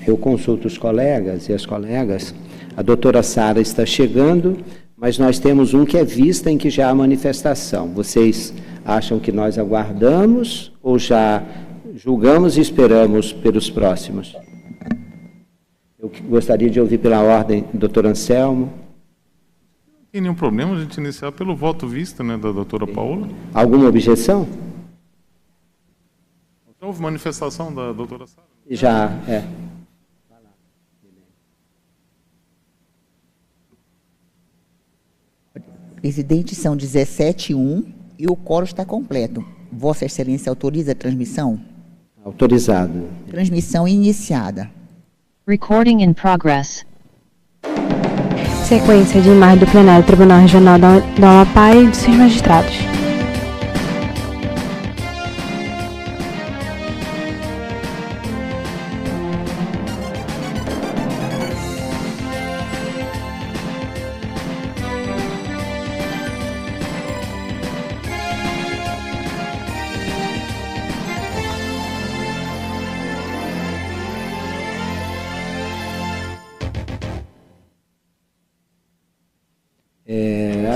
Eu consulto os colegas e as colegas. A doutora Sara está chegando, mas nós temos um que é vista em que já há manifestação. Vocês acham que nós aguardamos ou já julgamos e esperamos pelos próximos? Eu gostaria de ouvir pela ordem, doutor Anselmo. Não tem nenhum problema a gente iniciar pelo voto vista, né, da doutora Paola. Alguma objeção? Então, houve manifestação da doutora Sara? Já, é. Presidente, são 17:01 e o quórum está completo. Vossa Excelência autoriza a transmissão? Autorizado. Transmissão iniciada. Recording in progress. Sequência de imagem do plenário do Tribunal Regional do Amapá e de seus magistrados.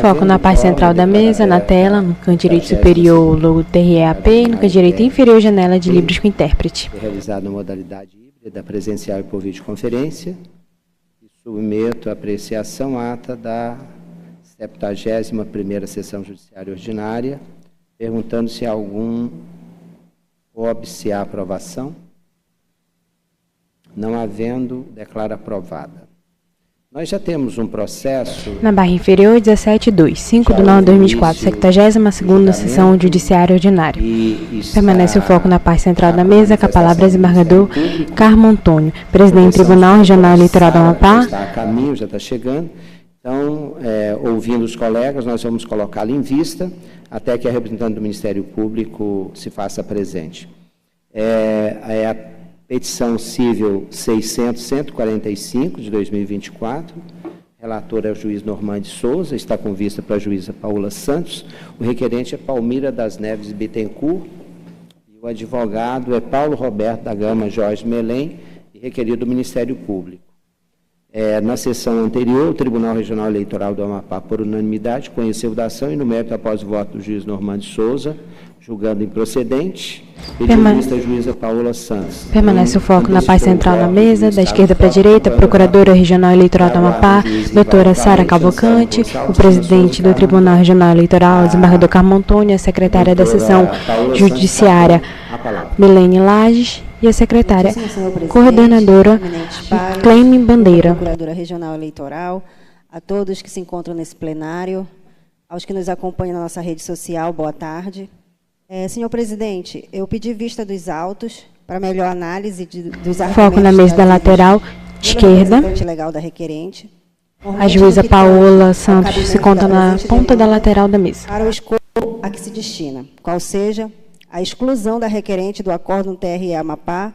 Foco na parte central da mesa, na tela, no canto direito superior, logo TREAP, e no canto direito inferior, janela de livros com intérprete. Realizado na modalidade híbrida, presencial e por videoconferência. E submeto à apreciação ata da 71ª Sessão Judiciária Ordinária, perguntando se há algum óbice à aprovação. Não havendo, declaro aprovada. Nós já temos um processo... Na barra inferior, 17.2, 5 de 9 de 2024, 72ª Sessão Judiciária Ordinária. Permanece o foco na parte central da mesa, com a palavra desembargador Carmo Antônio, presidente do Tribunal Regional Eleitoral do Amapá. Está a caminho, já está chegando. Então, ouvindo os colegas, nós vamos colocá-lo em vista, até que a representante do Ministério Público se faça presente. A petição civil 600-145, de 2024, relator é o juiz Normande Souza, está com vista para a juíza Paola Santos, o requerente é Palmira das Neves Bittencourt, e o advogado é Paulo Roberto da Gama Jorge Melém, e requerido do Ministério Público. Na sessão anterior, o Tribunal Regional Eleitoral do Amapá, por unanimidade, conheceu da ação e, no mérito, após o voto do juiz Normande Souza, julgando improcedente, pediu vista a juíza Paola Santos. Permanece o foco na parte central da mesa, da esquerda para a direita, Procuradora Regional Eleitoral do Amapá, doutora Sara Cavalcante, o presidente do Tribunal Regional Eleitoral, desembargador Carmo Antônio, a secretária da Sessão Judiciária, Milene Lages, e a secretária coordenadora Cleime Bandeira. Procuradora Regional Eleitoral, a todos que se encontram nesse plenário, aos que nos acompanham na nossa rede social, boa tarde. Senhor presidente, eu pedi vista dos autos para melhor análise dos argumentos. Foco na mesa da lateral esquerda. Legal da requerente. A juíza Paola Santos se conta na ponta da lateral da mesa. Para o escopo a que se destina, qual seja a exclusão da requerente do Acórdão TRE Amapá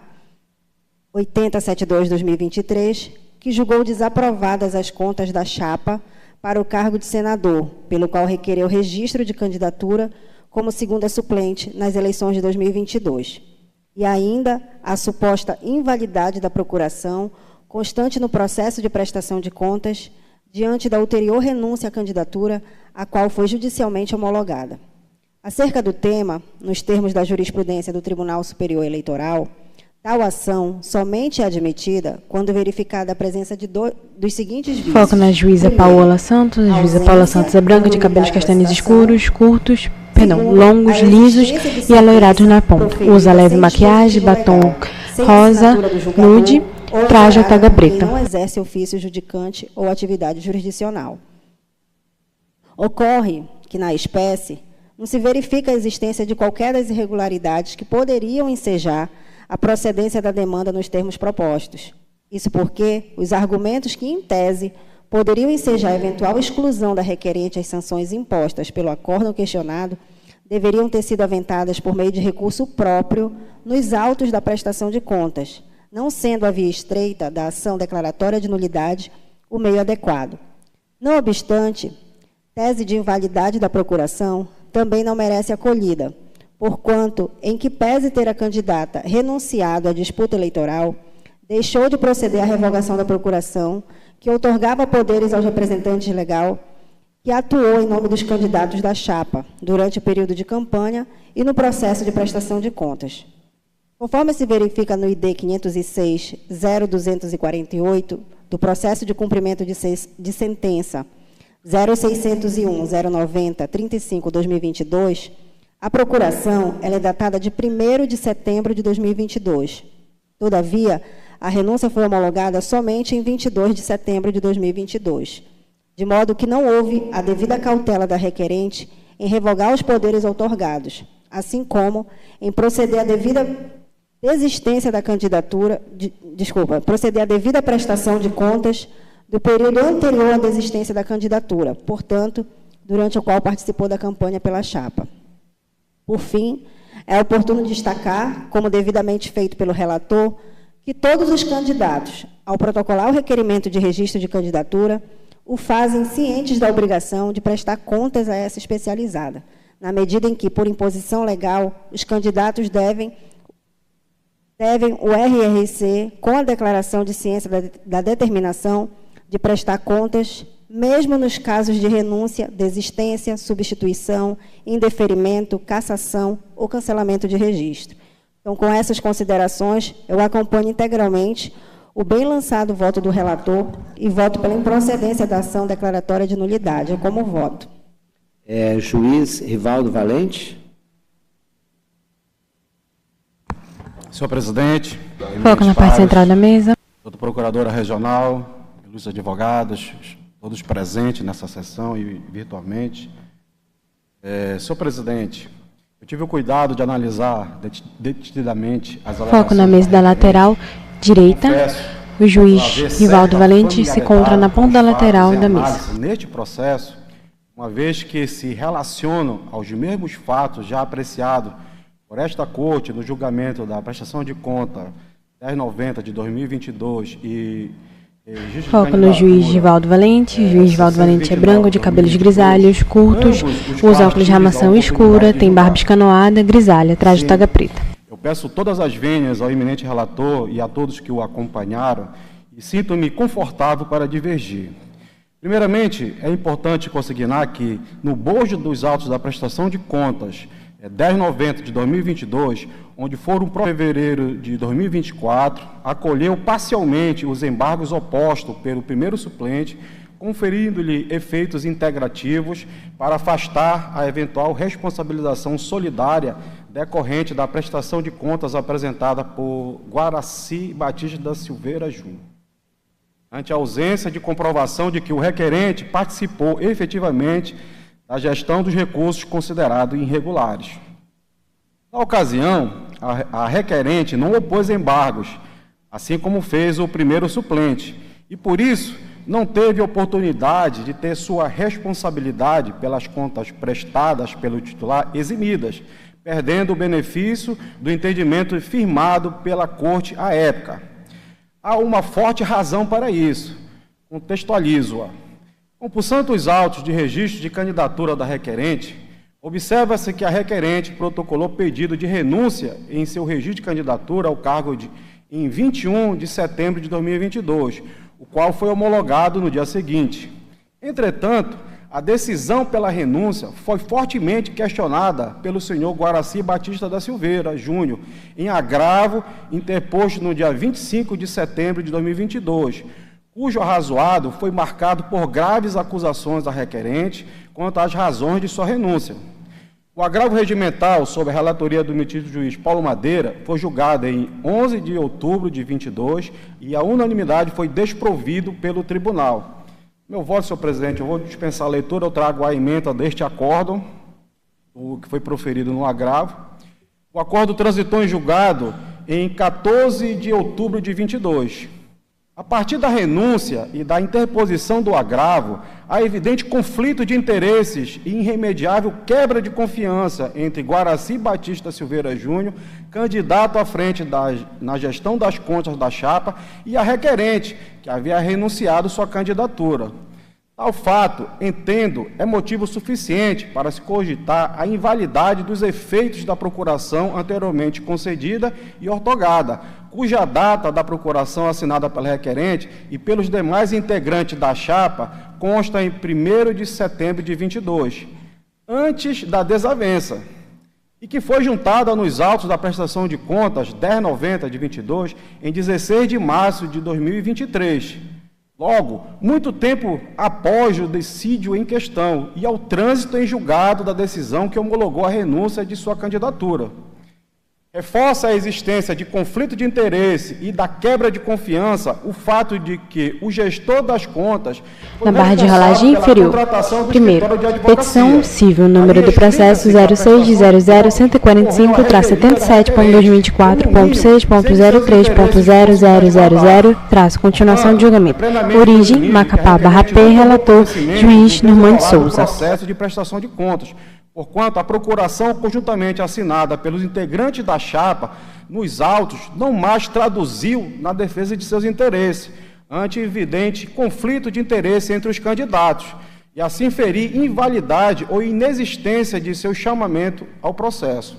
8072/2023, que julgou desaprovadas as contas da chapa para o cargo de senador, pelo qual requereu registro de candidatura como segunda suplente nas eleições de 2022. E ainda a suposta invalidade da procuração, constante no processo de prestação de contas, diante da ulterior renúncia à candidatura, a qual foi judicialmente homologada. Acerca do tema, nos termos da jurisprudência do Tribunal Superior Eleitoral, tal ação somente é admitida quando verificada a presença de dos seguintes vícios. Foco na juíza Paola Santos. A juíza Paola Santos é branca, de cabelos castanhos escuros, curtos, longos, lisos e aloirados na ponta. Usa leve maquiagem, batom rosa, nude, traje ou toga preta. Não exerce ofício judicante ou atividade jurisdicional. Ocorre que, na espécie, não se verifica a existência de qualquer das irregularidades que poderiam ensejar a procedência da demanda nos termos propostos. Isso porque os argumentos que, em tese, poderiam ensejar a eventual exclusão da requerente às sanções impostas pelo acórdão questionado deveriam ter sido aventadas por meio de recurso próprio nos autos da prestação de contas, não sendo a via estreita da ação declaratória de nulidade o meio adequado. Não obstante, tese de invalidade da procuração também não merece acolhida, porquanto, em que pese ter a candidata renunciado à disputa eleitoral, deixou de proceder à revogação da procuração, que outorgava poderes aos representantes legais, que atuou em nome dos candidatos da chapa durante o período de campanha e no processo de prestação de contas. Conforme se verifica no ID 506.0248, do processo de cumprimento de sentença 0601.090.35/2022, a procuração ela é datada de 1º de setembro de 2022. Todavia, a renúncia foi homologada somente em 22 de setembro de 2022, de modo que não houve a devida cautela da requerente em revogar os poderes outorgados, assim como em proceder à devida desistência da candidatura, proceder à devida prestação de contas do período anterior à desistência da candidatura, portanto, durante o qual participou da campanha pela chapa. Por fim, é oportuno destacar, como devidamente feito pelo relator, que todos os candidatos, ao protocolar o requerimento de registro de candidatura, o fazem cientes da obrigação de prestar contas a essa especializada, na medida em que, por imposição legal, os candidatos devem o RRC, com a declaração de ciência da determinação de prestar contas, mesmo nos casos de renúncia, desistência, substituição, indeferimento, cassação ou cancelamento de registro. Então, com essas considerações, eu acompanho integralmente o bem lançado voto do relator e voto pela improcedência da ação declaratória de nulidade. É como voto. Juiz Rivaldo Valente. Senhor presidente, Foco na parte central da mesa. doutora procuradora regional, ilustres advogados, todos presentes nessa sessão e virtualmente. Senhor presidente, eu tive o cuidado de analisar detidamente as alegações. Foco na mesa da lateral direita. O juiz Rivaldo Valente se encontra na ponta da lateral da mesa. Neste processo, uma vez que se relacionam aos mesmos fatos já apreciados por esta Corte no julgamento da prestação de conta 1090 de 2022 e Foco no juiz Rivaldo Valente. O juiz Rivaldo Valente é branco, de cabelos grisalhos, curtos, usa óculos de armação escura, tem barba escanoada, grisalha, traje de toga preta. Eu peço todas as vênias ao eminente relator e a todos que o acompanharam e sinto-me confortável para divergir. Primeiramente, é importante consignar que, no bojo dos autos da prestação de contas 1090 de 2022, onde foram para fevereiro de 2024, acolheu parcialmente os embargos opostos pelo primeiro suplente, conferindo-lhe efeitos integrativos para afastar a eventual responsabilização solidária decorrente da prestação de contas apresentada por Guaraci Batista da Silveira Júnior, ante a ausência de comprovação de que o requerente participou efetivamente da gestão dos recursos considerados irregulares. Na ocasião, a requerente não opôs embargos, assim como fez o primeiro suplente, e por isso não teve oportunidade de ter sua responsabilidade pelas contas prestadas pelo titular eximidas, perdendo o benefício do entendimento firmado pela Corte à época. Há uma forte razão para isso. Contextualizo-a. Compulsando os autos de registro de candidatura da requerente, observa-se que a requerente protocolou pedido de renúncia em seu registro de candidatura ao cargo em 21 de setembro de 2022, o qual foi homologado no dia seguinte. Entretanto, a decisão pela renúncia foi fortemente questionada pelo senhor Guaraci Batista da Silveira Júnior, em agravo interposto no dia 25 de setembro de 2022, cujo arrazoado foi marcado por graves acusações da requerente quanto às razões de sua renúncia. O agravo regimental, sob a relatoria do emitido juiz Paulo Madeira, foi julgado em 11 de outubro de 22 e a unanimidade foi desprovido pelo tribunal. Meu voto, senhor presidente, eu vou dispensar a leitura, eu trago a ementa deste acórdão, o que foi proferido no agravo. O acordo transitou em julgado em 14 de outubro de 22. A partir da renúncia e da interposição do agravo, há evidente conflito de interesses e irremediável quebra de confiança entre Guaraci Batista Silveira Júnior, candidato à frente na gestão das contas da chapa, e a requerente, que havia renunciado sua candidatura. Tal fato, entendo, é motivo suficiente para se cogitar a invalidade dos efeitos da procuração anteriormente concedida e ortogada, cuja data da procuração assinada pelo requerente e pelos demais integrantes da chapa consta em 1º de setembro de 22, antes da desavença, e que foi juntada nos autos da prestação de contas 1090 de 22 em 16 de março de 2023. Logo, muito tempo após o dissídio em questão e ao trânsito em julgado da decisão que homologou a renúncia de sua candidatura. Reforça a existência de conflito de interesse e da quebra de confiança o fato de que o gestor das contas na barra de rolagem inferior. Primeiro, petição civil número do processo 0600.145-77.2024.6.03.000, continuação de julgamento. Origem, Macapá, barra P, relator, juiz Normando Souza. Processo de prestação de contas, porquanto a procuração conjuntamente assinada pelos integrantes da chapa nos autos não mais traduziu na defesa de seus interesses, ante evidente conflito de interesse entre os candidatos, e assim ferir invalidade ou inexistência de seu chamamento ao processo.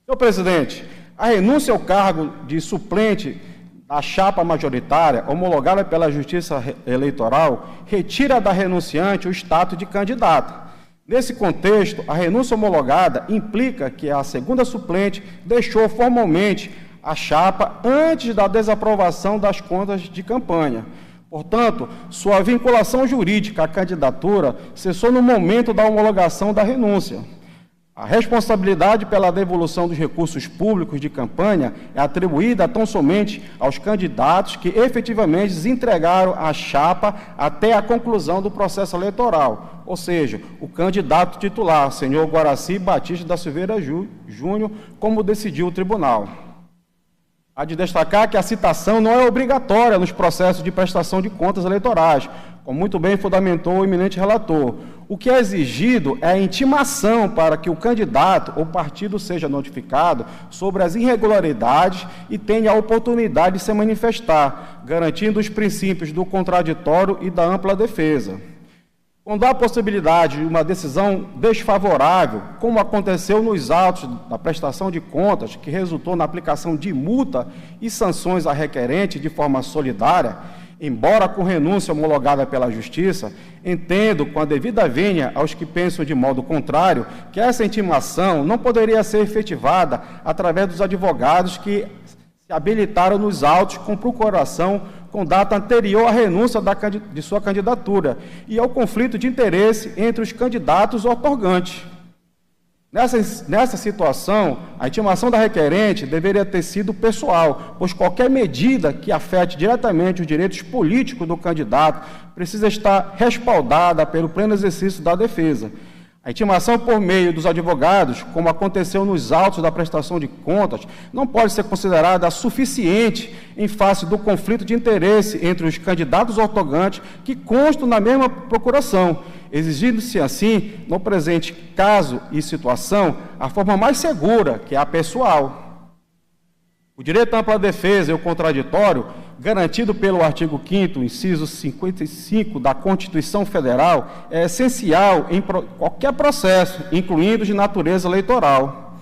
Senhor presidente, a renúncia ao cargo de suplente da chapa majoritária, homologada pela Justiça Eleitoral, retira da renunciante o status de candidata. Nesse contexto, a renúncia homologada implica que a segunda suplente deixou formalmente a chapa antes da desaprovação das contas de campanha. Portanto, sua vinculação jurídica à candidatura cessou no momento da homologação da renúncia. A responsabilidade pela devolução dos recursos públicos de campanha é atribuída tão somente aos candidatos que efetivamente entregaram a chapa até a conclusão do processo eleitoral, ou seja, o candidato titular, senhor Guaraci Batista da Silveira Júnior, como decidiu o tribunal. Há de destacar que a citação não é obrigatória nos processos de prestação de contas eleitorais, como muito bem fundamentou o eminente relator. O que é exigido é a intimação para que o candidato ou partido seja notificado sobre as irregularidades e tenha a oportunidade de se manifestar, garantindo os princípios do contraditório e da ampla defesa. Quando há possibilidade de uma decisão desfavorável, como aconteceu nos autos da prestação de contas, que resultou na aplicação de multa e sanções a requerente de forma solidária, embora com renúncia homologada pela Justiça, entendo, com a devida vênia aos que pensam de modo contrário, que essa intimação não poderia ser efetivada através dos advogados que se habilitaram nos autos com procuração com data anterior à renúncia de sua candidatura e ao conflito de interesse entre os candidatos otorgantes. Nessa situação, a intimação da requerente deveria ter sido pessoal, pois qualquer medida que afete diretamente os direitos políticos do candidato precisa estar respaldada pelo pleno exercício da defesa. A intimação por meio dos advogados, como aconteceu nos autos da prestação de contas, não pode ser considerada suficiente em face do conflito de interesse entre os candidatos otorgantes que constam na mesma procuração, exigindo-se assim, no presente caso e situação, a forma mais segura, que é a pessoal. O direito à ampla defesa e o contraditório, garantido pelo artigo 5º, inciso 55 da Constituição Federal, é essencial em qualquer processo, incluindo de natureza eleitoral.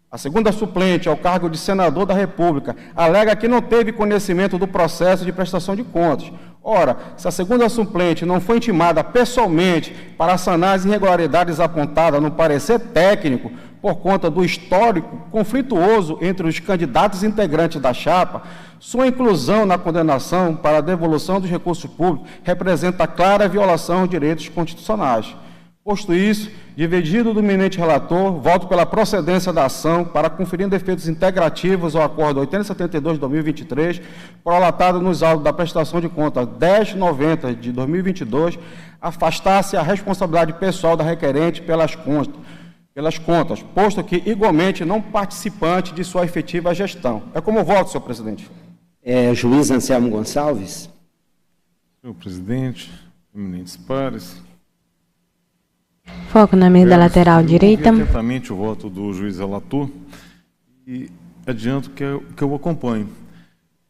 A segunda suplente ao cargo de senador da República alega que não teve conhecimento do processo de prestação de contas. Ora, se a segunda suplente não foi intimada pessoalmente para sanar as irregularidades apontadas no parecer técnico por conta do histórico conflituoso entre os candidatos integrantes da chapa, sua inclusão na condenação para a devolução dos recursos públicos representa clara violação aos direitos constitucionais. Posto isso, dividido do eminente relator, voto pela procedência da ação para conferir efeitos integrativos ao acordo 8072 de 2023, prolatado nos autos da prestação de contas 1090 de 2022, afastar-se a responsabilidade pessoal da requerente pelas contas, posto que igualmente não participante de sua efetiva gestão. É como voto, senhor presidente. Juiz Anselmo Gonçalves. Senhor presidente, eminentes pares. Foco na mesa lateral direita. Ouvi atentamente o voto do juiz relator e adianto que eu acompanho,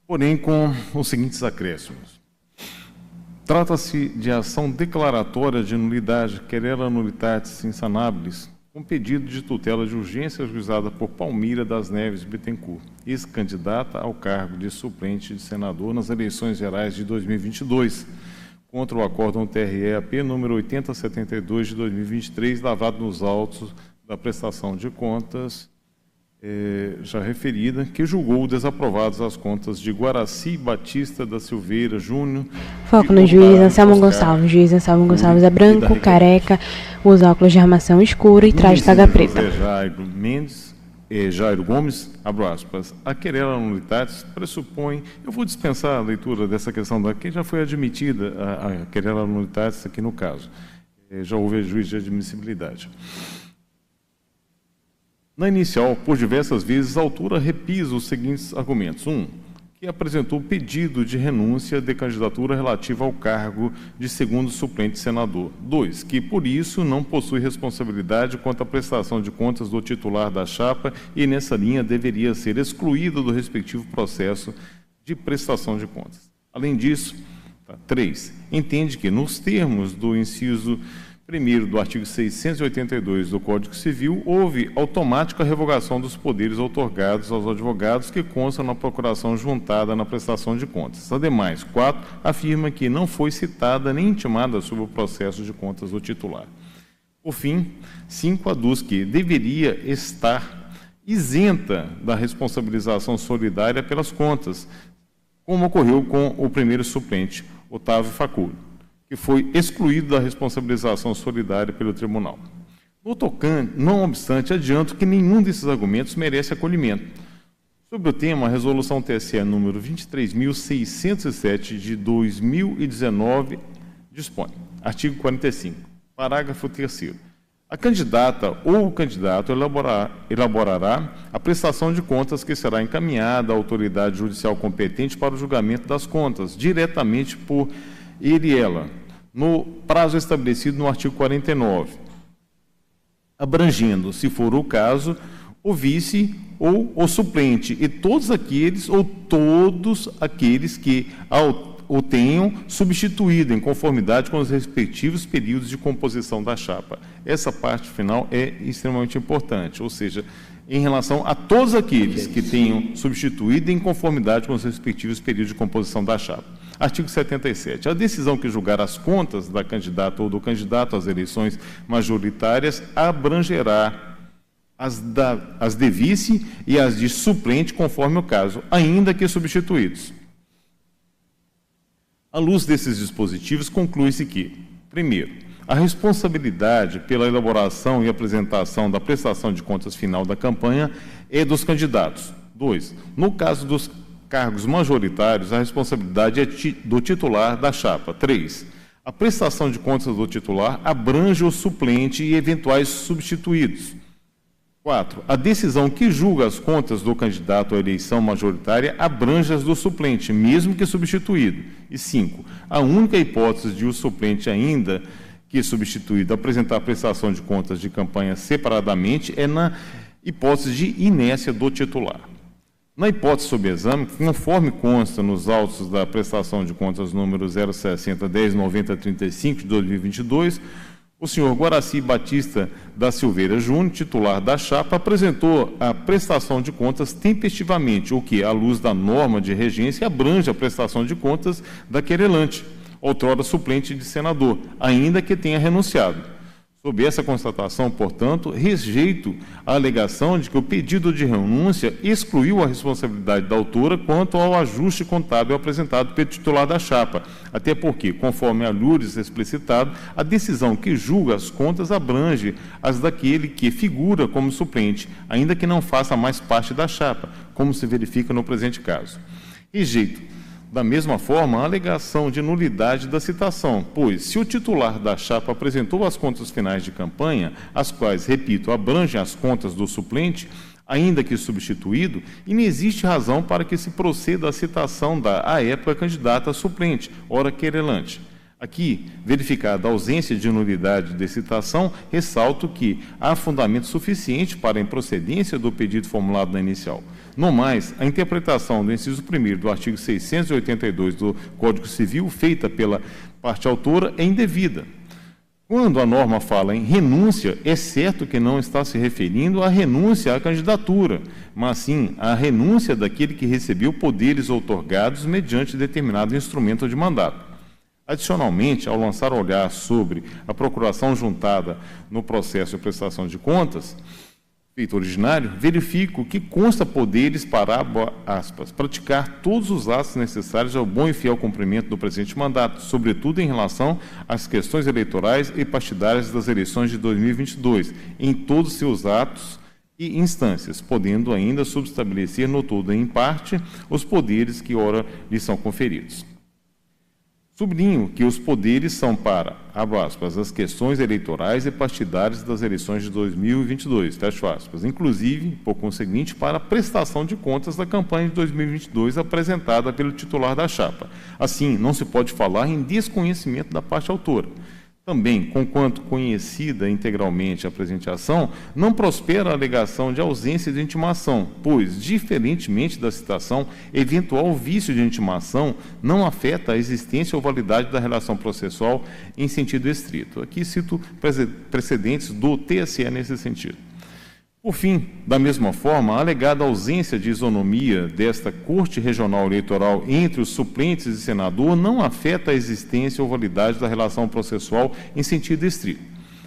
porém com os seguintes acréscimos. Trata-se de ação declaratória de nulidade, querela nulitatis insanabilis, com pedido de tutela de urgência ajuizada por Palmira das Neves Bittencourt, ex-candidata ao cargo de suplente de senador nas eleições gerais de 2022, contra o acórdão TRE-AP número 8072 de 2023, lavado nos autos da prestação de contas já referida, que julgou desaprovadas as contas de Guaraci Batista da Silveira Júnior. Foco no juiz Anselmo Gonçalves. Juiz Anselmo Gonçalves é branco, careca, usa óculos de armação escura e traje taga preta. Jairo Gomes, abro aspas, a querela nulitatis pressupõe, eu vou dispensar a leitura dessa questão daqui, já foi admitida a querela nulitatis aqui no caso, já houve juízo de admissibilidade. Na inicial, por diversas vezes, a autora repisa os seguintes argumentos. 1. Que apresentou pedido de renúncia de candidatura relativa ao cargo de segundo suplente senador. 2. Que, por isso, não possui responsabilidade quanto à prestação de contas do titular da chapa e, nessa linha, deveria ser excluído do respectivo processo de prestação de contas. Além disso, 3. Entende que, nos termos do inciso 1º do artigo 682 do Código Civil, houve automática revogação dos poderes outorgados aos advogados que constam na procuração juntada na prestação de contas. Ademais, 4, afirma que não foi citada nem intimada sobre o processo de contas do titular. Por fim, 5, aduz que deveria estar isenta da responsabilização solidária pelas contas, como ocorreu com o primeiro suplente, Otávio Facundo, que foi excluído da responsabilização solidária pelo tribunal. No tocante, não obstante, adianto que nenhum desses argumentos merece acolhimento. Sobre o tema, a resolução TSE número 23.607 de 2019 dispõe, artigo 45, parágrafo 3º. A candidata ou o candidato elaborará a prestação de contas que será encaminhada à autoridade judicial competente para o julgamento das contas, diretamente por ele e ela, no prazo estabelecido no artigo 49, abrangendo, se for o caso, o vice ou o suplente, e todos aqueles que o tenham substituído em conformidade com os respectivos períodos de composição da chapa. Essa parte final é extremamente importante, ou seja, em relação a todos aqueles que tenham substituído em conformidade com os respectivos períodos de composição da chapa. Artigo 77. A decisão que julgar as contas da candidata ou do candidato às eleições majoritárias abrangerá as de vice e as de suplente, conforme o caso, ainda que substituídos. À luz desses dispositivos, conclui-se que, primeiro, a responsabilidade pela elaboração e apresentação da prestação de contas final da campanha é dos candidatos. 2. No caso dos cargos majoritários, a responsabilidade é do titular da chapa. 3. A prestação de contas do titular abrange o suplente e eventuais substituídos. 4. A decisão que julga as contas do candidato à eleição majoritária abrange as do suplente, mesmo que substituído. E 5. A única hipótese de o suplente, ainda que substituído, apresentar a prestação de contas de campanha separadamente é na hipótese de inércia do titular. Na hipótese sob exame, conforme consta nos autos da prestação de contas número 060-1090-35 de 2022, o senhor Guaraci Batista da Silveira Júnior, titular da chapa, apresentou a prestação de contas tempestivamente, o que, à luz da norma de regência, abrange a prestação de contas da querelante, outrora suplente de senador, ainda que tenha renunciado. Sob essa constatação, portanto, rejeito a alegação de que o pedido de renúncia excluiu a responsabilidade da autora quanto ao ajuste contábil apresentado pelo titular da chapa, até porque, conforme a lures explicitado, a decisão que julga as contas abrange as daquele que figura como suplente, ainda que não faça mais parte da chapa, como se verifica no presente caso. Rejeito da mesma forma, a alegação de nulidade da citação, pois, se o titular da chapa apresentou as contas finais de campanha, as quais, repito, abrangem as contas do suplente, ainda que substituído, e não existe razão para que se proceda à citação da, à época, candidata a suplente, ora querelante. Aqui, verificada a ausência de nulidade de citação, ressalto que há fundamento suficiente para a improcedência do pedido formulado na inicial. No mais, a interpretação do inciso 1º do artigo 682 do Código Civil, feita pela parte autora, é indevida. Quando a norma fala em renúncia, é certo que não está se referindo à renúncia à candidatura, mas sim à renúncia daquele que recebeu poderes outorgados mediante determinado instrumento de mandato. Adicionalmente, ao lançar olhar sobre a procuração juntada no processo de prestação de contas, feito originário, verifico que consta poderes para, aspas, praticar todos os atos necessários ao bom e fiel cumprimento do presente mandato, sobretudo em relação às questões eleitorais e partidárias das eleições de 2022, em todos seus atos e instâncias, podendo ainda subestabelecer no todo e em parte os poderes que ora lhe são conferidos. Sublinho que os poderes são para, abro aspas, as questões eleitorais e partidárias das eleições de 2022, fecho aspas, inclusive, por conseguinte, para a prestação de contas da campanha de 2022 apresentada pelo titular da chapa. Assim, não se pode falar em desconhecimento da parte autora. Também, conquanto conhecida integralmente a presente ação, não prospera a alegação de ausência de intimação, pois, diferentemente da citação, eventual vício de intimação não afeta a existência ou validade da relação processual em sentido estrito. Aqui cito precedentes do TSE nesse sentido. Por fim, da mesma forma, a alegada ausência de isonomia desta Corte Regional Eleitoral entre os suplentes e senador não afeta a existência ou validade da relação processual em sentido estrito.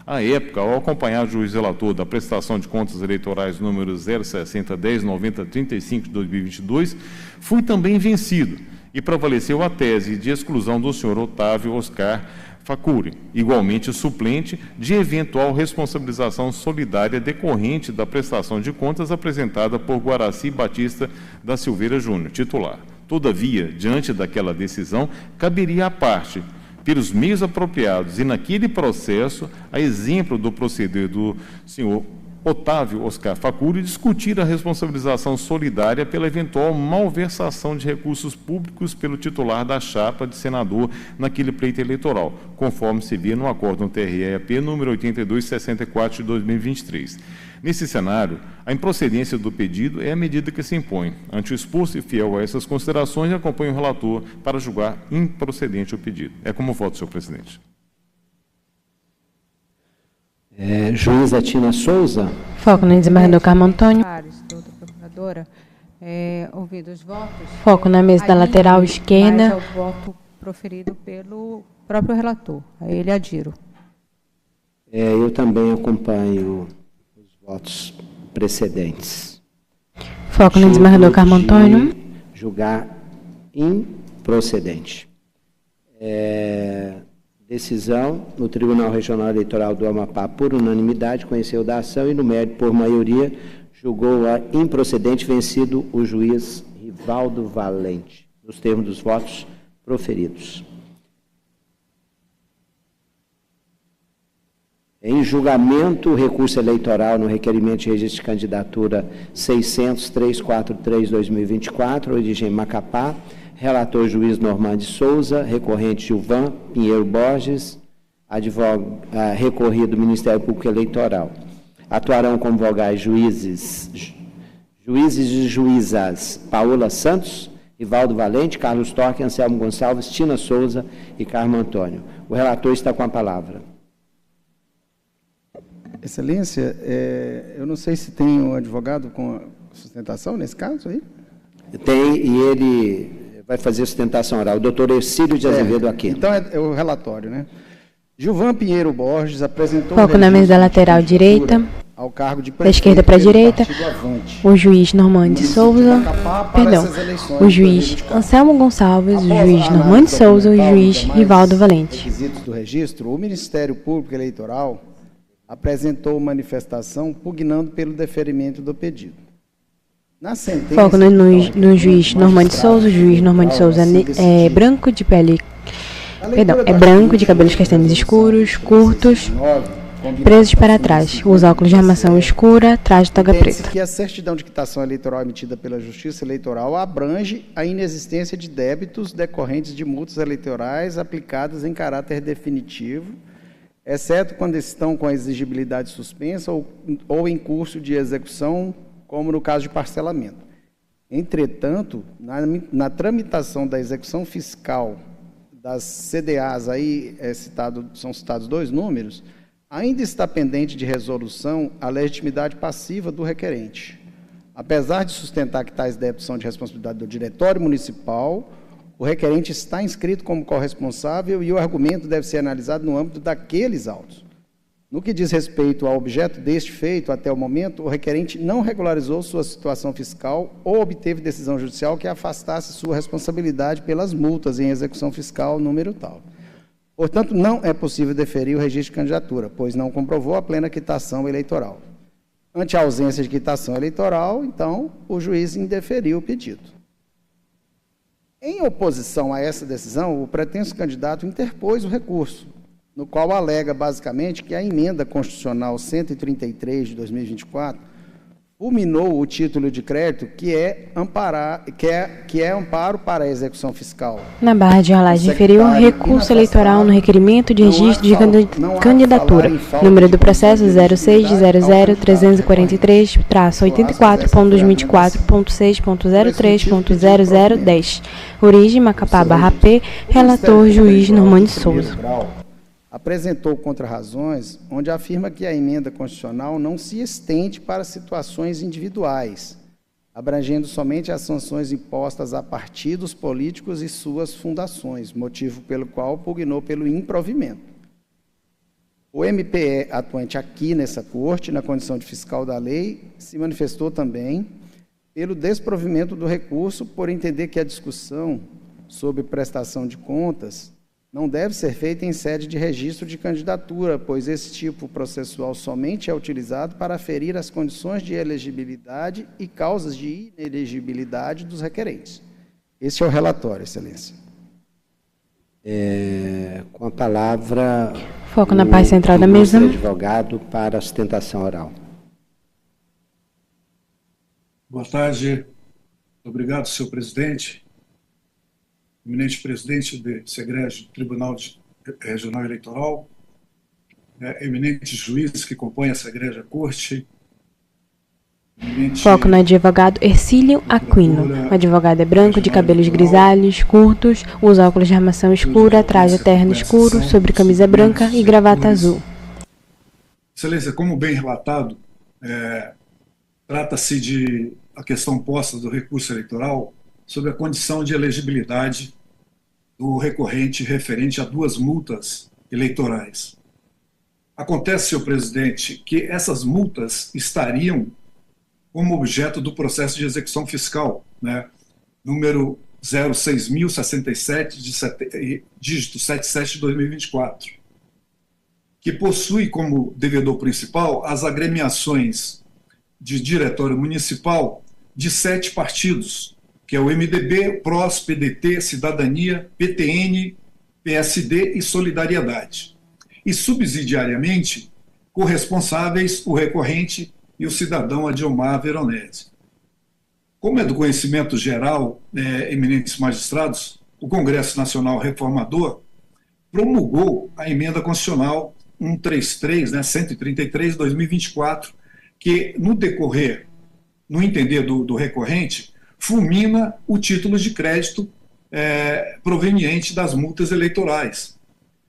À época, ao acompanhar o juiz relator da prestação de contas eleitorais número 060109035 de 2022, fui também vencido e prevaleceu a tese de exclusão do senhor Otávio Oscar Facuri, igualmente suplente, de eventual responsabilização solidária decorrente da prestação de contas apresentada por Guaraci Batista da Silveira Júnior, titular. Todavia, diante daquela decisão, caberia à parte, pelos meios apropriados e naquele processo, a exemplo do proceder do senhor Otávio Oscar Facuri, discutir a responsabilização solidária pela eventual malversação de recursos públicos pelo titular da chapa de senador naquele pleito eleitoral, conforme se vê no Acórdão TRE-AP número 8264 de 2023. Nesse cenário, a improcedência do pedido é a medida que se impõe. Ante o exposto e fiel a essas considerações, acompanho o relator para julgar improcedente o pedido. É como voto, senhor presidente. Juíza Tina Souza. Foco no desembargador Carmo Antônio. Doutora Procuradora, ouvido os votos. Foco na mesa da lateral esquerda. Mas é o voto proferido pelo próprio relator. A ele adiro. Eu também acompanho os votos precedentes. Foco no desembargador Carmo Antônio. Julgar improcedente. Decisão no Tribunal Regional Eleitoral do Amapá, por unanimidade, conheceu da ação e, no mérito, por maioria, julgou a improcedente, vencido o juiz Rivaldo Valente, nos termos dos votos proferidos. Em julgamento, o recurso eleitoral no requerimento de registro de candidatura 600.343/2024, origem Macapá, relator juiz Normando de Souza, recorrente Gilvan Pinheiro Borges, recorrido do Ministério Público Eleitoral. Atuarão como vogais juízes e juízas Paola Santos, Rivaldo Valente, Carlos Torque, Anselmo Gonçalves, Tina Souza e Carmo Antônio. O relator está com a palavra. Excelência, eu não sei se tem um advogado com sustentação nesse caso aí? Tem, e ele vai fazer sustentação oral. O doutor Ercílio de Azevedo aqui. Então é o relatório, né? Gilvan Pinheiro Borges apresentou... Foco na mesa da lateral direita. Ao cargo de da esquerda para a direita, o juiz Normando de Souza, o juiz Anselmo Gonçalves, o juiz Normando de Souza e o juiz Rivaldo Valente. Requisitos do registro, o Ministério Público Eleitoral apresentou manifestação pugnando pelo deferimento do pedido. Na sentença, foco no juiz Normando de Souza. O juiz Normando de Souza é branco de pele, é branco, de cabelos castanhos escuros, curtos, presos para trás, usa óculos de armação escura, traje de toga preta. Que a certidão de quitação eleitoral emitida pela Justiça Eleitoral abrange a inexistência de débitos decorrentes de multas eleitorais aplicadas em caráter definitivo, exceto quando estão com a exigibilidade suspensa ou em curso de execução, como no caso de parcelamento. Entretanto, na tramitação da execução fiscal das CDAs, aí são citados 2 números, ainda está pendente de resolução a legitimidade passiva do requerente. Apesar de sustentar que tais débitos são de responsabilidade do diretório municipal, o requerente está inscrito como corresponsável e o argumento deve ser analisado no âmbito daqueles autos. No que diz respeito ao objeto deste feito, até o momento, o requerente não regularizou sua situação fiscal ou obteve decisão judicial que afastasse sua responsabilidade pelas multas em execução fiscal número tal. Portanto, não é possível deferir o registro de candidatura, pois não comprovou a plena quitação eleitoral. Ante a ausência de quitação eleitoral, então, o juiz indeferiu o pedido. Em oposição a essa decisão, o pretenso candidato interpôs o recurso, no qual alega, basicamente, que a emenda constitucional 133 de 2024 fulminou o título de crédito que é amparo para a execução fiscal. Na barra de rolagem inferior, recurso eleitoral no requerimento de registro de candidatura. Número do processo 06-00-343-84.2024.6.03.0010. Origem Macapá/P. Relator juiz Normande Souza. Apresentou contrarrazões onde afirma que a emenda constitucional não se estende para situações individuais, abrangendo somente as sanções impostas a partidos políticos e suas fundações, motivo pelo qual pugnou pelo improvimento. O MPE, atuante aqui nessa corte, na condição de fiscal da lei, se manifestou também pelo desprovimento do recurso, por entender que a discussão sobre prestação de contas não deve ser feita em sede de registro de candidatura, pois esse tipo processual somente é utilizado para aferir as condições de elegibilidade e causas de inelegibilidade dos requerentes. Esse é o relatório, Excelência. Com a palavra... Foco na parte central da mesa. Advogado para a sustentação oral. Boa tarde. Obrigado, senhor presidente. Eminente presidente desse egrégio Tribunal Regional Eleitoral, eminentes juízes que compõem essa egrégia corte. Foco no advogado Hercílio Aquino. O advogado é branco, de cabelos grisalhos, curtos, usa óculos de armação escura, traja terno escuro, sobre camisa branca e gravata azul. Excelência, como bem relatado, trata-se de a questão posta do recurso eleitoral sobre a condição de elegibilidade do recorrente referente a 2 multas eleitorais. Acontece, senhor presidente, que essas multas estariam como objeto do processo de execução fiscal, número 06.067, dígito 77 de 2024, que possui como devedor principal as agremiações de diretório municipal de 7 partidos, que é o MDB, PROS, PDT, Cidadania, PTN, PSD e Solidariedade. E, subsidiariamente, corresponsáveis o recorrente e o cidadão Adilmar Veronese. Como é do conhecimento geral, eminentes magistrados, o Congresso Nacional Reformador promulgou a emenda constitucional 133, 133 de 2024, que, no decorrer, no entender do recorrente, fulmina o título de crédito proveniente das multas eleitorais.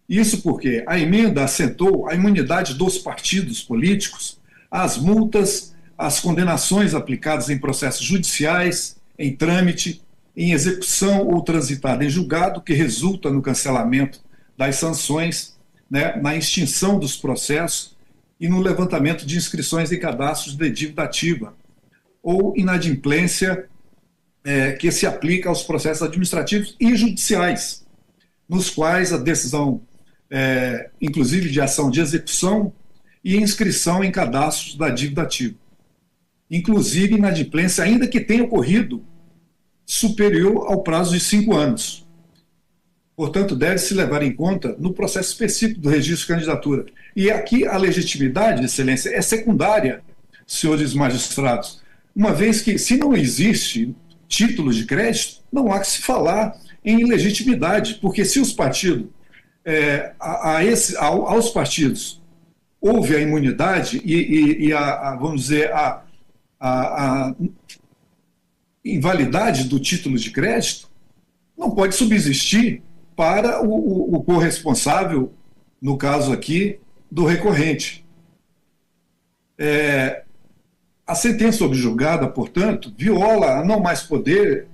Isso porque a emenda assentou a imunidade dos partidos políticos às multas, às condenações aplicadas em processos judiciais, em trâmite, em execução ou transitada em julgado, que resulta no cancelamento das sanções, na extinção dos processos e no levantamento de inscrições em cadastros de dívida ativa, ou inadimplência que se aplica aos processos administrativos e judiciais, nos quais a decisão, inclusive de ação de execução e inscrição em cadastros da dívida ativa. Inclusive inadimplência, ainda que tenha ocorrido superior ao prazo de 5 anos. Portanto, deve-se levar em conta no processo específico do registro de candidatura. E aqui a legitimidade, Excelência, é secundária, senhores magistrados, uma vez que, se não existe título de crédito, não há que se falar em legitimidade, porque se os partidos, aos partidos, houve a imunidade e vamos dizer, invalidade do título de crédito não pode subsistir para o corresponsável, no caso aqui, do recorrente. A sentença objulgada, portanto, viola a não mais poder,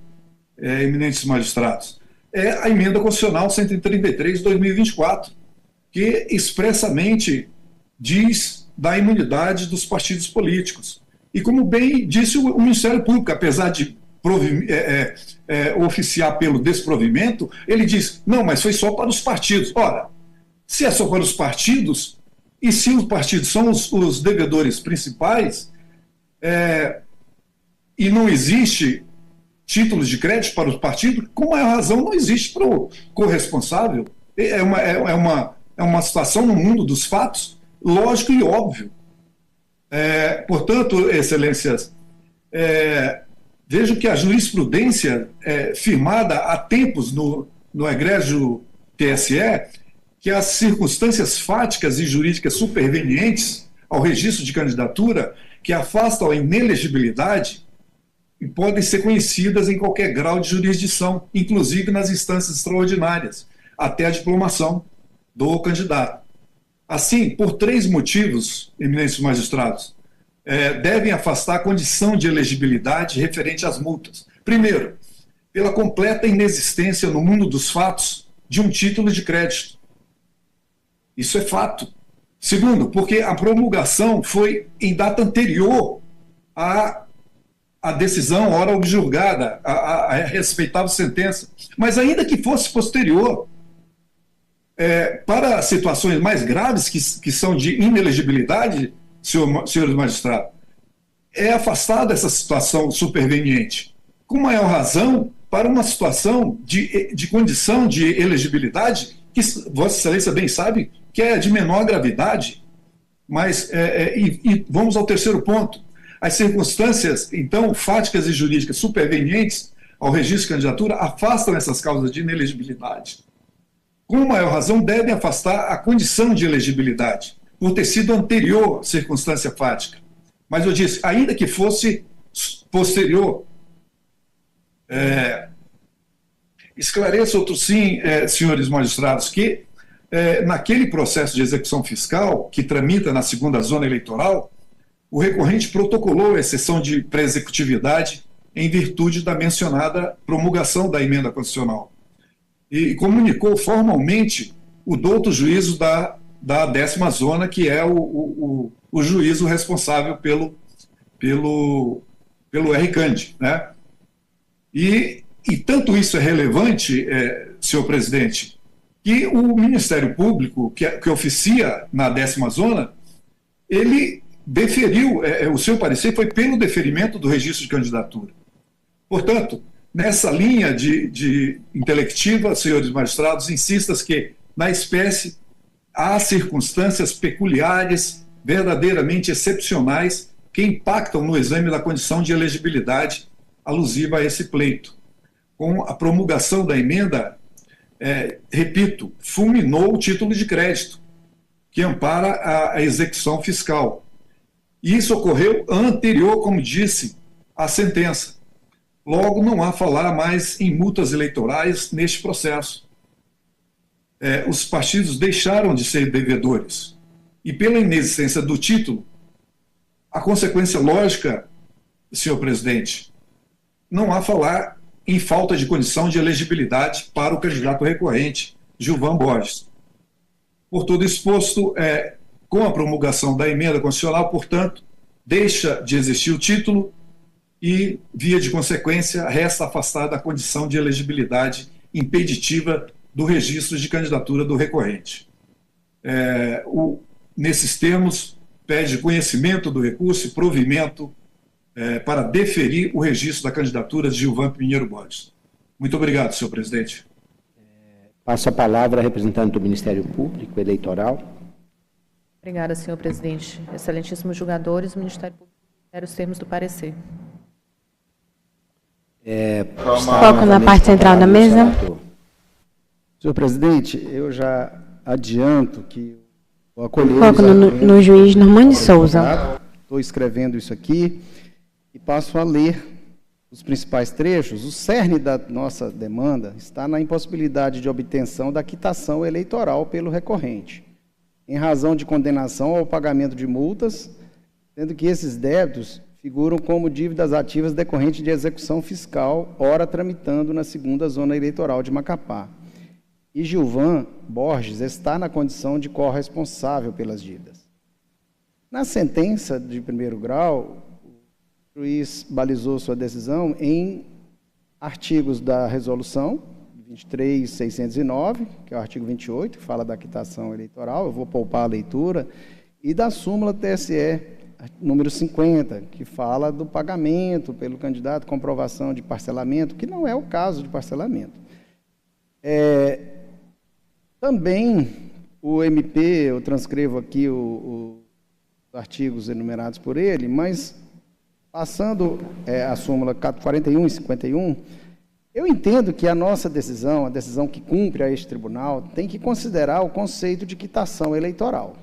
eminentes magistrados, a emenda constitucional 133 de 2024, que expressamente diz da imunidade dos partidos políticos. E como bem disse o Ministério Público, apesar de oficiar pelo desprovimento, ele diz, não, mas foi só para os partidos. Ora, se é só para os partidos, e se os partidos são os devedores principais, e não existe títulos de crédito para os partidos, com maior razão não existe para o corresponsável. É uma situação no mundo dos fatos, lógico e óbvio. Portanto, excelências, vejo que a jurisprudência firmada há tempos no egrégio TSE, que as circunstâncias fáticas e jurídicas supervenientes ao registro de candidatura que afastam a inelegibilidade e podem ser conhecidas em qualquer grau de jurisdição, inclusive nas instâncias extraordinárias, até a diplomação do candidato. Assim, por 3 motivos, eminentes magistrados, devem afastar a condição de elegibilidade referente às multas. Primeiro, pela completa inexistência no mundo dos fatos de um título de crédito. Isso é fato. Segundo, porque a promulgação foi em data anterior à decisão, hora objulgada, a respeitável sentença. Mas ainda que fosse posterior, para situações mais graves, que são de inelegibilidade, senhores magistrados, é afastada essa situação superveniente. Com maior razão, para uma situação de condição de elegibilidade, que Vossa Excelência bem sabe que é de menor gravidade. Mas, e vamos ao terceiro ponto. As circunstâncias, então, fáticas e jurídicas supervenientes ao registro de candidatura afastam essas causas de inelegibilidade. Com maior razão, devem afastar a condição de elegibilidade, por ter sido anterior à circunstância fática. Mas eu disse, ainda que fosse posterior, esclareço outro sim, senhores magistrados, que naquele processo de execução fiscal que tramita na segunda zona eleitoral, o recorrente protocolou a exceção de pré-executividade em virtude da mencionada promulgação da emenda constitucional e comunicou formalmente o douto juízo da 10ª zona, que é o juízo responsável pelo RCAND, né? E tanto isso é relevante, senhor presidente, que o Ministério Público, que oficia na 10ª zona, ele deferiu, o seu parecer foi pelo deferimento do registro de candidatura. Portanto, nessa linha de intelectiva, senhores magistrados, insistas que, na espécie, há circunstâncias peculiares, verdadeiramente excepcionais, que impactam no exame da condição de elegibilidade alusiva a esse pleito. Com a promulgação da emenda, repito, fulminou o título de crédito, que ampara a execução fiscal. E isso ocorreu anterior, como disse, à sentença. Logo, não há falar mais em multas eleitorais neste processo. Os partidos deixaram de ser devedores. E pela inexistência do título, a consequência lógica, senhor presidente, não há falar em falta de condição de elegibilidade para o candidato recorrente, Gilvan Borges. Por tudo exposto, com a promulgação da emenda constitucional, portanto, deixa de existir o título e, via de consequência, resta afastada a condição de elegibilidade impeditiva do registro de candidatura do recorrente. Nesses termos, pede conhecimento do recurso e provimento para deferir o registro da candidatura de Gilvan Pinheiro Borges. Muito obrigado, senhor presidente. Passo a palavra ao representante do Ministério Público Eleitoral. Obrigada, senhor presidente. Excelentíssimos julgadores, o Ministério Público quer os termos do parecer. Foco na parte central da mesa. Senhor presidente, eu já adianto que vou acolher... Foco no juiz Normando Souza. Estou escrevendo isso aqui e passo a ler os principais trechos, o cerne da nossa demanda está na impossibilidade de obtenção da quitação eleitoral pelo recorrente, em razão de condenação ao pagamento de multas, sendo que esses débitos figuram como dívidas ativas decorrentes de execução fiscal, ora tramitando na segunda zona eleitoral de Macapá. E Gilvan Borges está na condição de corresponsável pelas dívidas. Na sentença de primeiro grau, o juiz balizou sua decisão em artigos da resolução 23.609, que é o artigo 28, que fala da quitação eleitoral, eu vou poupar a leitura, e da súmula TSE, número 50, que fala do pagamento pelo candidato, comprovação de parcelamento, que não é o caso de parcelamento. Também o MP, eu transcrevo aqui os artigos enumerados por ele, mas passando a súmula 41 e 51, eu entendo que a nossa decisão, a decisão que cumpre a este tribunal, tem que considerar o conceito de quitação eleitoral.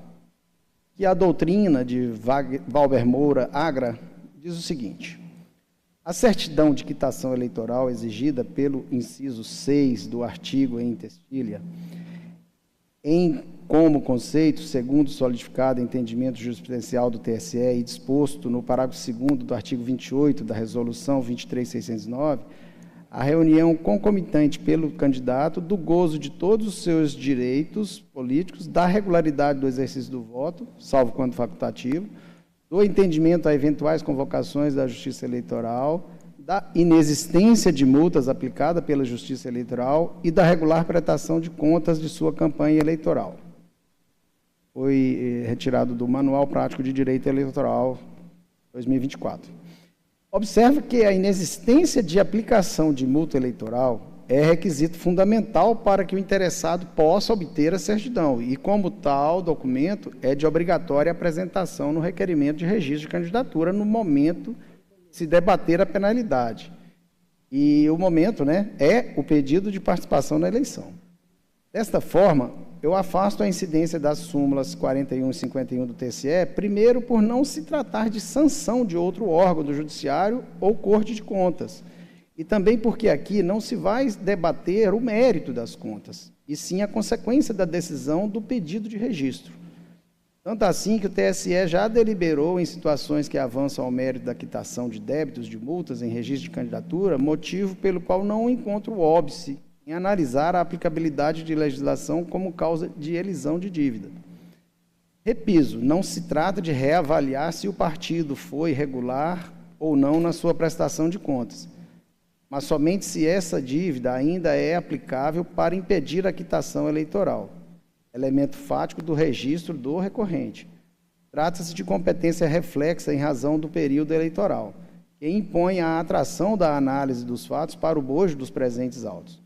Que a doutrina de Valber Moura Agra diz o seguinte: a certidão de quitação eleitoral exigida pelo inciso 6 do artigo em intestília, como conceito, segundo solidificado entendimento jurisprudencial do TSE e disposto no parágrafo 2º do artigo 28 da resolução 23.609, a reunião concomitante pelo candidato do gozo de todos os seus direitos políticos, da regularidade do exercício do voto, salvo quando facultativo, do entendimento a eventuais convocações da Justiça Eleitoral, da inexistência de multas aplicada pela Justiça Eleitoral e da regular prestação de contas de sua campanha eleitoral. Foi retirado do Manual Prático de Direito Eleitoral 2024. Observe que a inexistência de aplicação de multa eleitoral é requisito fundamental para que o interessado possa obter a certidão e, como tal documento, é de obrigatória apresentação no requerimento de registro de candidatura no momento de se debater a penalidade. E o momento, é o pedido de participação na eleição. Desta forma, eu afasto a incidência das súmulas 41 e 51 do TSE, primeiro por não se tratar de sanção de outro órgão do Judiciário ou Corte de Contas, e também porque aqui não se vai debater o mérito das contas, e sim a consequência da decisão do pedido de registro. Tanto assim que o TSE já deliberou em situações que avançam ao mérito da quitação de débitos de multas em registro de candidatura, motivo pelo qual não encontro óbice em analisar a aplicabilidade de legislação como causa de elisão de dívida. Repiso, não se trata de reavaliar se o partido foi regular ou não na sua prestação de contas, mas somente se essa dívida ainda é aplicável para impedir a quitação eleitoral, elemento fático do registro do recorrente. Trata-se de competência reflexa em razão do período eleitoral, que impõe a atração da análise dos fatos para o bojo dos presentes autos.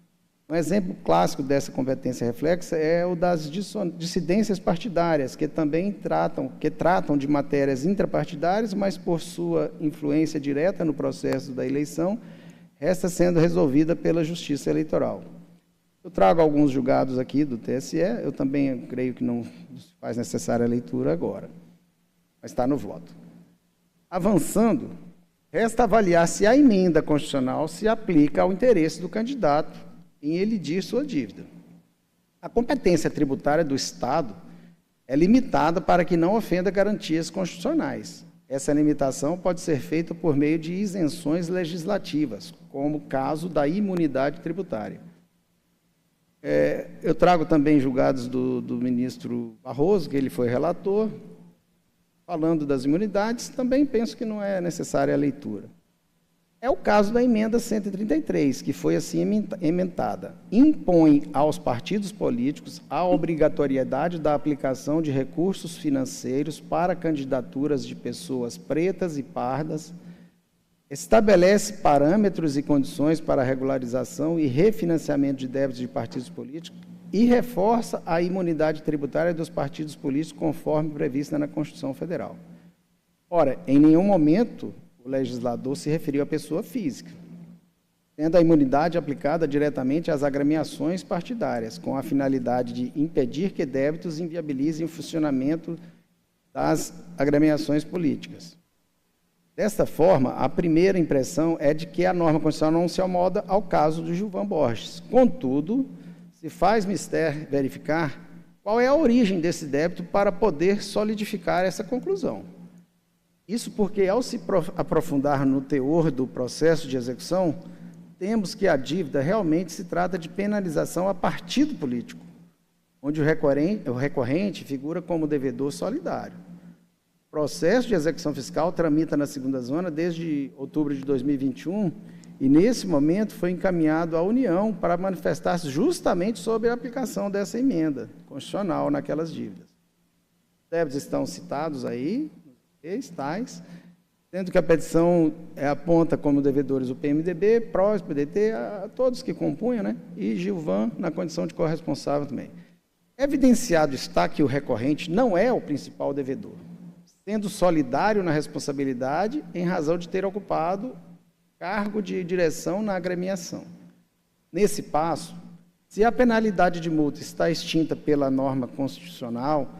Um exemplo clássico dessa competência reflexa é o das dissidências partidárias, que também tratam de matérias intrapartidárias, mas por sua influência direta no processo da eleição, resta sendo resolvida pela Justiça Eleitoral. Eu trago alguns julgados aqui do TSE, eu também creio que não faz necessária a leitura agora, mas está no voto. Avançando, resta avaliar se a emenda constitucional se aplica ao interesse do candidato em elidir sua dívida. A competência tributária do Estado é limitada para que não ofenda garantias constitucionais. Essa limitação pode ser feita por meio de isenções legislativas, como o caso da imunidade tributária. Eu trago também julgados do ministro Barroso, que ele foi relator, falando das imunidades, também penso que não é necessária a leitura. É o caso da emenda 133, que foi assim emendada. Impõe aos partidos políticos a obrigatoriedade da aplicação de recursos financeiros para candidaturas de pessoas pretas e pardas, estabelece parâmetros e condições para a regularização e refinanciamento de débitos de partidos políticos e reforça a imunidade tributária dos partidos políticos conforme prevista na Constituição Federal. Ora, em nenhum momento o legislador se referiu à pessoa física, tendo a imunidade aplicada diretamente às agremiações partidárias, com a finalidade de impedir que débitos inviabilizem o funcionamento das agremiações políticas. Desta forma, a primeira impressão é de que a norma constitucional não se amolda ao caso do Gilvan Borges. Contudo, se faz mister verificar qual é a origem desse débito para poder solidificar essa conclusão. Isso porque, ao se aprofundar no teor do processo de execução, temos que a dívida realmente se trata de penalização a partido político, onde o recorrente figura como devedor solidário. O processo de execução fiscal tramita na segunda zona desde outubro de 2021 e, nesse momento, foi encaminhado à União para manifestar-se justamente sobre a aplicação dessa emenda constitucional naquelas dívidas. Os débitos estão citados aí, tais, sendo que a petição aponta como devedores o PMDB, PROS, PDT, a todos que compunham, né? E Gilvan na condição de corresponsável também. Evidenciado está que o recorrente não é o principal devedor, sendo solidário na responsabilidade em razão de ter ocupado cargo de direção na agremiação. Nesse passo, se a penalidade de multa está extinta pela norma constitucional,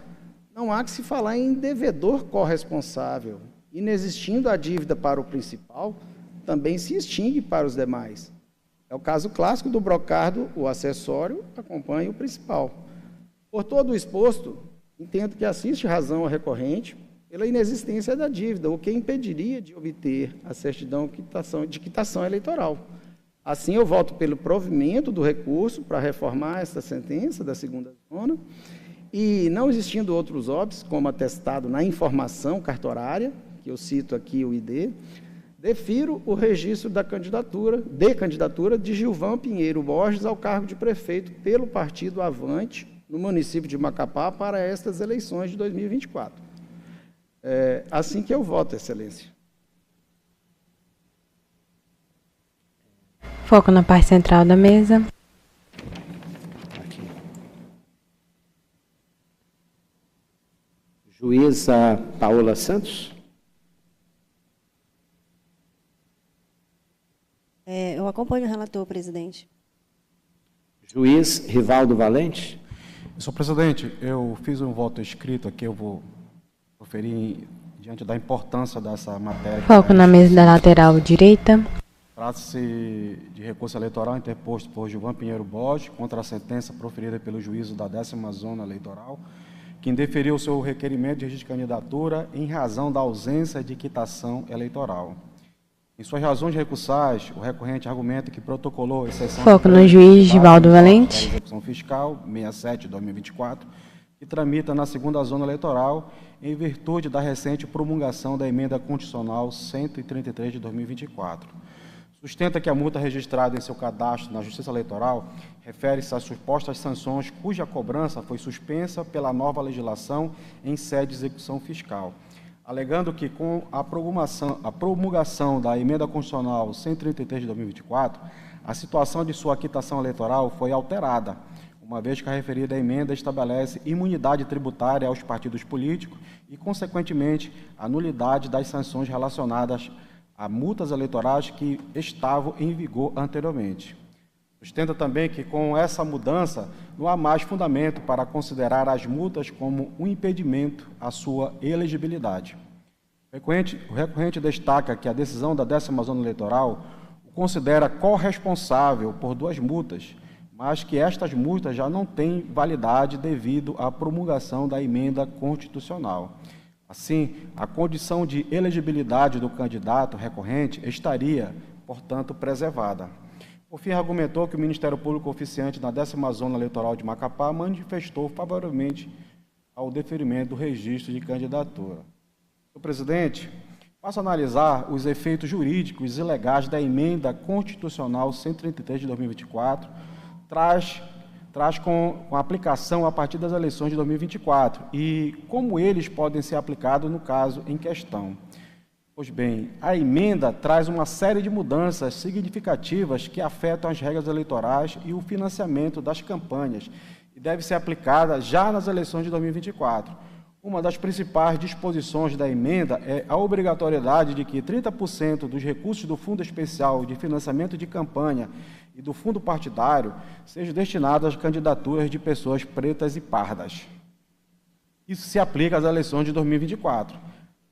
não há que se falar em devedor corresponsável. Inexistindo a dívida para o principal, também se extingue para os demais. É o caso clássico do brocardo, o acessório acompanha o principal. Por todo o exposto, entendo que assiste razão ao recorrente pela inexistência da dívida, o que impediria de obter a certidão de quitação eleitoral. Assim, eu voto pelo provimento do recurso para reformar esta sentença da segunda zona e, não existindo outros óbitos, como atestado na informação cartorária, que eu cito aqui o ID, defiro o registro da candidatura de Gilvan Pinheiro Borges ao cargo de prefeito pelo partido Avante, no município de Macapá, para estas eleições de 2024. Assim que eu voto, Excelência. Foco na parte central da mesa. Aqui. Juíza Paola Santos. Eu acompanho o relator, presidente. Juiz Rivaldo Valente. Senhor presidente, eu fiz um voto escrito aqui, eu vou proferir diante da importância dessa matéria. Foco na mesa da lateral direita. Trata-se de recurso eleitoral interposto por Gilvan Pinheiro Borges contra a sentença proferida pelo juízo da 10ª Zona Eleitoral, que indeferiu seu requerimento de registro de candidatura em razão da ausência de quitação eleitoral. Em suas razões recursais, o recorrente argumenta que protocolou exceção... Foco no juiz Givaldo Valente. Execução fiscal 67/2024, que tramita na segunda zona eleitoral em virtude da recente promulgação da emenda constitucional 133 de 2024. Sustenta que a multa registrada em seu cadastro na Justiça Eleitoral refere-se às supostas sanções cuja cobrança foi suspensa pela nova legislação em sede de execução fiscal, alegando que, com a promulgação da emenda constitucional 133 de 2024, a situação de sua quitação eleitoral foi alterada, uma vez que a referida emenda estabelece imunidade tributária aos partidos políticos e, consequentemente, a nulidade das sanções relacionadas a multas eleitorais que estavam em vigor anteriormente. Sustenta também que, com essa mudança, não há mais fundamento para considerar as multas como um impedimento à sua elegibilidade. O recorrente destaca que a decisão da 10ª Zona Eleitoral o considera corresponsável por 2 multas, mas que estas multas já não têm validade devido à promulgação da emenda constitucional. Assim, a condição de elegibilidade do candidato recorrente estaria, portanto, preservada. Por fim, argumentou que o Ministério Público oficiante na 10ª Zona Eleitoral de Macapá manifestou favoravelmente ao deferimento do registro de candidatura. Senhor presidente, passo a analisar os efeitos jurídicos e legais da emenda constitucional 133 de 2024, traz com aplicação a partir das eleições de 2024 e como eles podem ser aplicados no caso em questão. Pois bem, a emenda traz uma série de mudanças significativas que afetam as regras eleitorais e o financiamento das campanhas e deve ser aplicada já nas eleições de 2024. Uma das principais disposições da emenda é a obrigatoriedade de que 30% dos recursos do Fundo Especial de Financiamento de Campanha e do Fundo Partidário sejam destinados às candidaturas de pessoas pretas e pardas. Isso se aplica às eleições de 2024.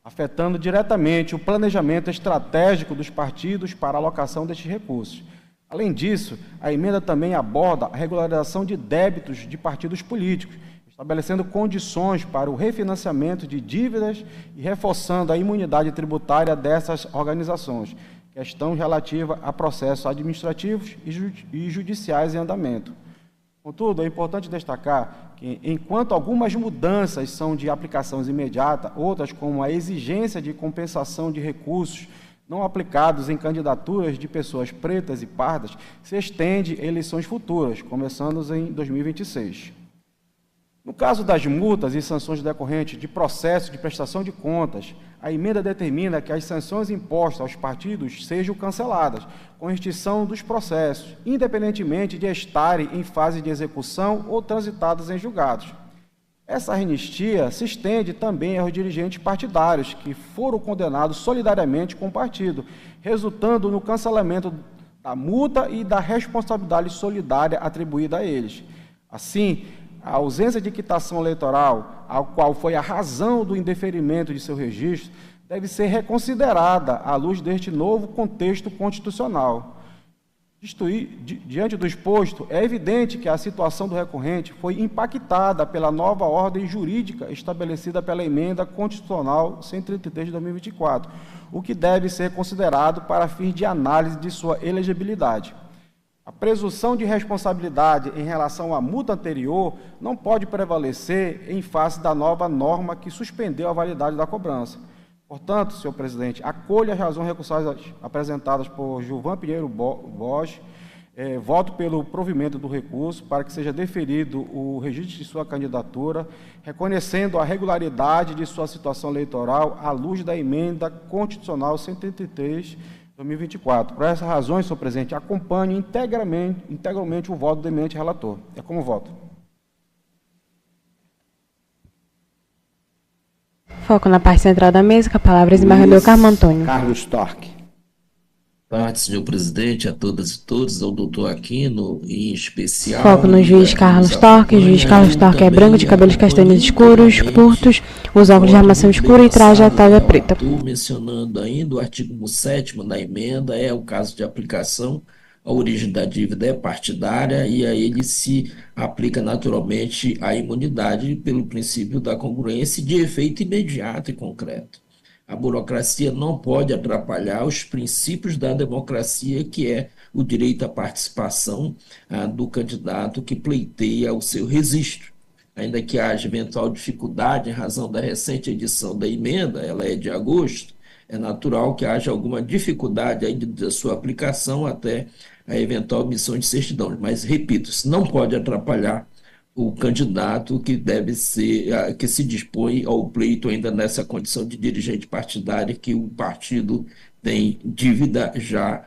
afetando diretamente o planejamento estratégico dos partidos para a alocação destes recursos. Além disso, a emenda também aborda a regularização de débitos de partidos políticos, estabelecendo condições para o refinanciamento de dívidas e reforçando a imunidade tributária dessas organizações, questão relativa a processos administrativos e judiciais em andamento. Contudo, é importante destacar que, enquanto algumas mudanças são de aplicação imediata, outras, como a exigência de compensação de recursos não aplicados em candidaturas de pessoas pretas e pardas, se estende a eleições futuras, começando em 2026. No caso das multas e sanções decorrentes de processo de prestação de contas, a emenda determina que as sanções impostas aos partidos sejam canceladas, com extinção dos processos, independentemente de estarem em fase de execução ou transitadas em julgados. Essa anistia se estende também aos dirigentes partidários que foram condenados solidariamente com o partido, resultando no cancelamento da multa e da responsabilidade solidária atribuída a eles. Assim, a ausência de quitação eleitoral, a qual foi a razão do indeferimento de seu registro, deve ser reconsiderada à luz deste novo contexto constitucional. Diante do exposto, é evidente que a situação do recorrente foi impactada pela nova ordem jurídica estabelecida pela Emenda Constitucional 133 de 2024, o que deve ser considerado para fins de análise de sua elegibilidade. A presunção de responsabilidade em relação à multa anterior não pode prevalecer em face da nova norma que suspendeu a validade da cobrança. Portanto, senhor presidente, acolho as razões recursais apresentadas por Gilvan Pinheiro Borges, voto pelo provimento do recurso para que seja deferido o registro de sua candidatura, reconhecendo a regularidade de sua situação eleitoral à luz da Emenda Constitucional 133 2024. Por essas razões, senhor presidente, acompanho integralmente o voto do eminente relator. É como voto. Foco na parte central da mesa, com a palavra desembargador Carmo Antônio. Carlos Torque. Boa tarde, senhor presidente, a todas e todos, ao doutor Aquino, em especial. Foco no juiz Carlos Torque. O juiz Carlos Torque é branco, de cabelos castanhos escuros, curtos, usa óculos de armação escura e traja talha preta. Mencionando ainda o artigo 7º da emenda, é o caso de aplicação. A origem da dívida é partidária e a ele se aplica naturalmente a imunidade pelo princípio da congruência de efeito imediato e concreto. A burocracia não pode atrapalhar os princípios da democracia, que é o direito à participação do candidato que pleiteia o seu registro. Ainda que haja eventual dificuldade em razão da recente edição da emenda, ela é de agosto, é natural que haja alguma dificuldade aí da sua aplicação até a eventual emissão de certidão. Mas, repito, isso não pode atrapalhar o candidato que deve ser, que se dispõe ao pleito ainda nessa condição de dirigente partidário, que o partido tem dívida já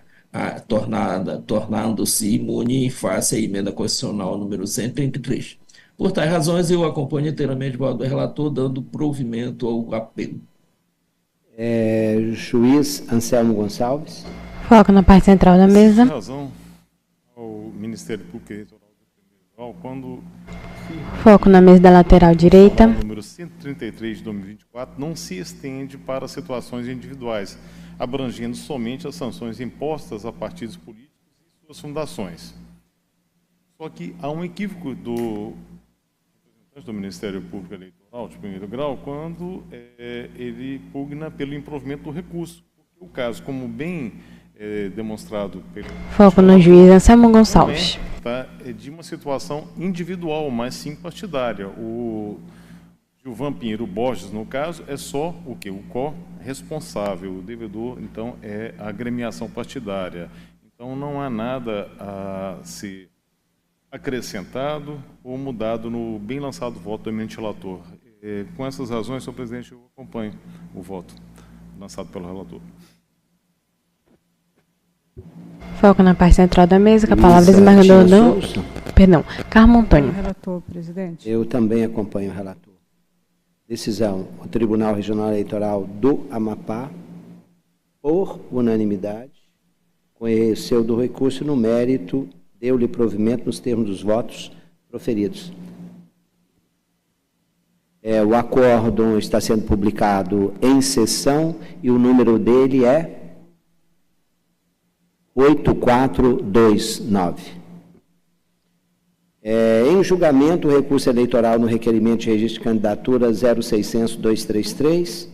tornando-se imune em face à emenda constitucional número 133. Por tais razões, eu acompanho inteiramente o voto do relator, dando provimento ao apelo. Juiz Anselmo Gonçalves. Foco na parte central da mesa. Em razão ao Ministério Público Eleitoral, quando Foco na mesa da lateral direita. O número 133 de 2024 não se estende para situações individuais, abrangendo somente as sanções impostas a partidos políticos e suas fundações. Só que há um equívoco do representante do Ministério Público Eleitoral de primeiro grau quando ele pugna pelo improvimento do recurso. Porque o caso, como bem demonstrado pelo... Foco no juiz Anselmo Gonçalves. É de uma situação individual, mas sim partidária. O Gilvan Pinheiro Borges, no caso, é só o quê? O corresponsável. O devedor, então, é a agremiação partidária. Então, não há nada a ser acrescentado ou mudado no bem lançado voto do eminente relator. Com essas razões, senhor presidente, eu acompanho o voto lançado pelo relator. Foco na parte central da mesa, com a palavra desembargador Carmo Antônio. Relator, presidente. Eu também acompanho o relator. Decisão: o Tribunal Regional Eleitoral do Amapá, por unanimidade, conheceu do recurso no mérito, deu-lhe provimento nos termos dos votos proferidos. O acórdão está sendo publicado em sessão e o número dele é 8429. Em julgamento, o recurso eleitoral no requerimento de registro de candidatura 0600-233,